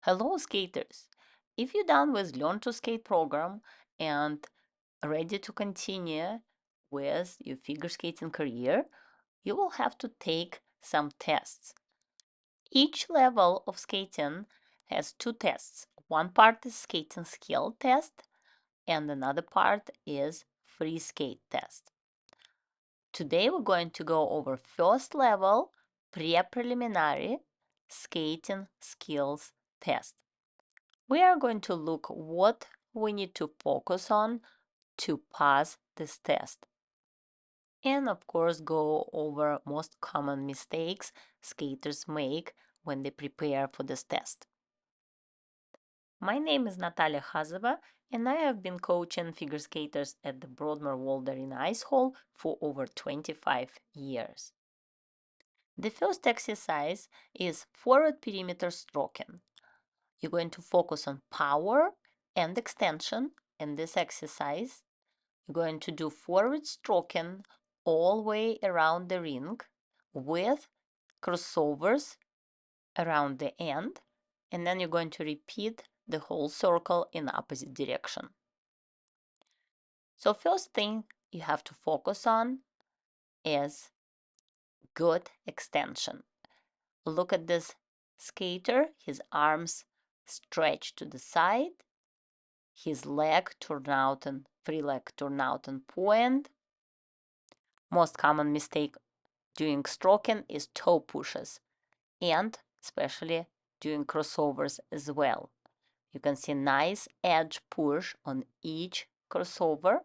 Hello, skaters! If you're done with Learn to Skate program and ready to continue with your figure skating career, you will have to take some tests. Each level of skating has two tests. One part is skating skill test and another part is free skate test. Today we're going to go over first level pre-preliminary skating skills test. We are going to look what we need to focus on to pass this test. And of course go over most common mistakes skaters make when they prepare for this test. My name is Natalia Khazova and I have been coaching figure skaters at the Broadmoor World Arena Ice Hall for over 25 years. The first exercise is forward perimeter stroking. You're going to focus on power and extension in this exercise. You're going to do forward stroking all the way around the ring with crossovers around the end, and then you're going to repeat the whole circle in opposite direction. So first thing you have to focus on is good extension. Look at this skater, his arms stretched to the side, his leg turn out and free leg turn out and point. Most common mistake during stroking is toe pushes and especially during crossovers as well. You can see nice edge push on each crossover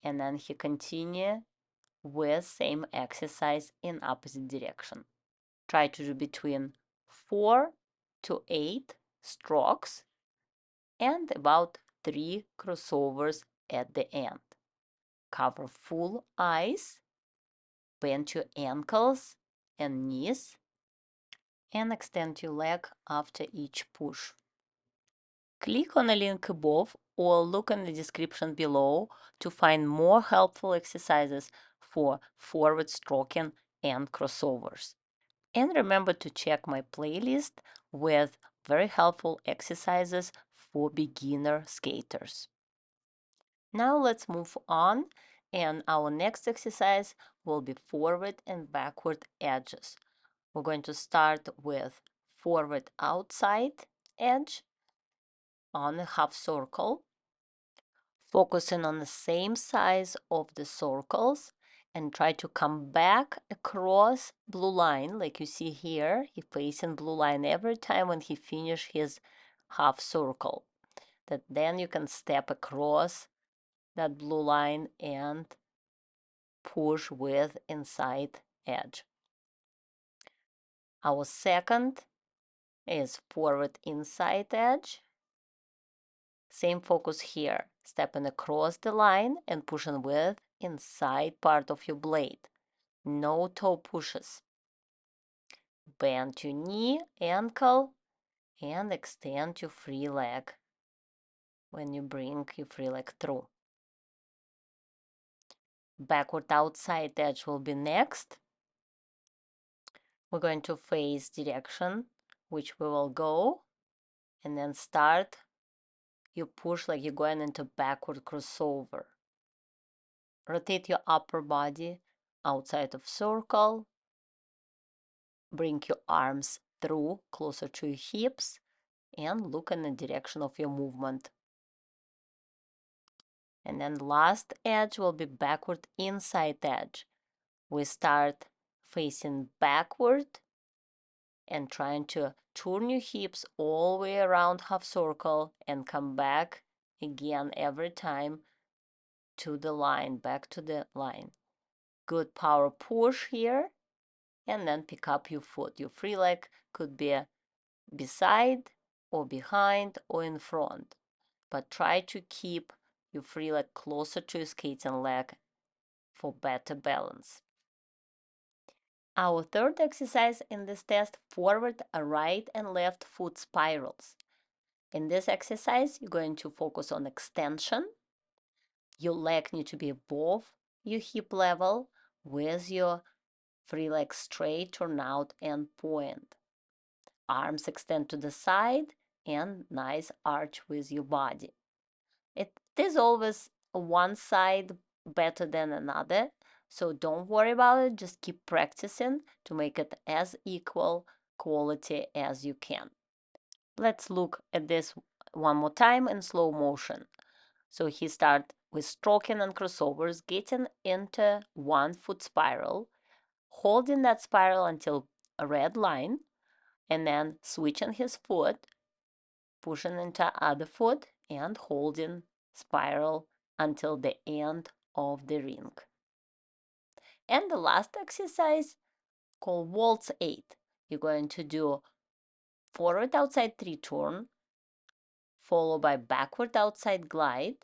and then he continue with same exercise in opposite direction. Try to do between 4 to 8 strokes and about 3 crossovers at the end. Cover full eyes, bend your ankles and knees, and extend your leg after each push. Click on the link above or look in the description below to find more helpful exercises for forward stroking and crossovers. And remember to check my playlist with very helpful exercises for beginner skaters. Now let's move on, and our next exercise will be forward and backward edges. We're going to start with forward outside edge on a half circle, focusing on the same size of the circles and try to come back across blue line like you see here. He facing blue line every time when he finish his half circle. That then you can step across that blue line and push with inside edge. Our second is forward inside edge. Same focus here, stepping across the line and pushing with inside part of your blade. No toe pushes. Bend your knee, ankle, and extend your free leg when you bring your free leg through. Backward outside edge will be next. We're going to face direction which we will go and then start. You push like you're going into backward crossover. Rotate your upper body outside of circle. Bring your arms through closer to your hips and look in the direction of your movement. And then last edge will be backward inside edge. We start facing backward and trying to turn your hips all the way around half circle and come back again every time to the line, back to the line. Good power push here and then pick up your foot. Your free leg could be beside or behind or in front, but try to keep your free leg closer to your skating leg for better balance. Our third exercise in this test, forward, right and left foot spirals. In this exercise, you're going to focus on extension. Your leg needs to be above your hip level with your free leg straight, turn out and point. arms extend to the side and nice arch with your body. It is always one side better than another, so don't worry about it. Just keep practicing to make it as equal quality as you can. Let's look at this one more time in slow motion. So he starts with stroking and crossovers, getting into 1-foot spiral, holding that spiral until a red line, and then switching his foot, pushing into other foot, and holding spiral until the end of the ring. And the last exercise called Waltz 8. You're going to do forward outside 3 turn, followed by backward outside glide,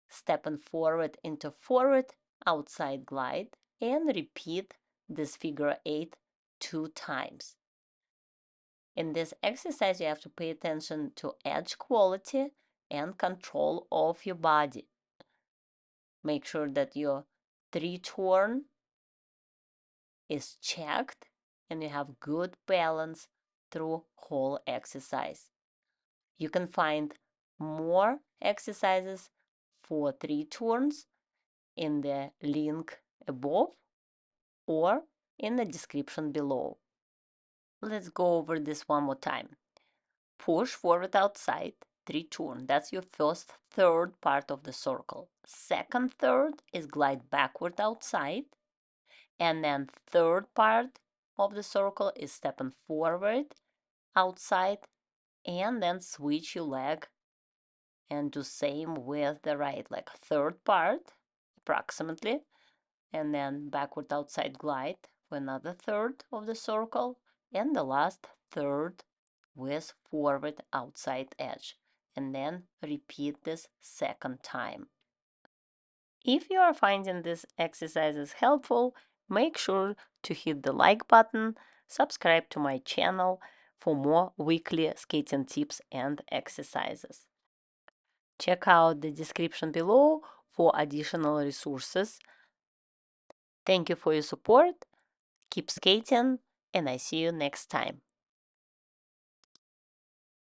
stepping forward into forward outside glide, and repeat this figure 8 2 times. In this exercise, you have to pay attention to edge quality and control of your body. Make sure that your 3 turn is checked and you have good balance through whole exercise. You can find more exercises for 3 turns in the link above or in the description below. Let's go over this one more time. Push forward outside, 3 turn. That's your first third part of the circle. Second third is glide backward outside. And then third part of the circle is stepping forward outside and then switch your leg and do same with the right leg. Third part approximately, and then backward outside glide for another third of the circle, and the last third with forward outside edge, and then repeat this second time. If you are finding these exercises helpful, make sure to hit the like button, subscribe to my channel for more weekly skating tips and exercises. Check out the description below for additional resources. Thank you for your support. Keep skating, and I see you next time.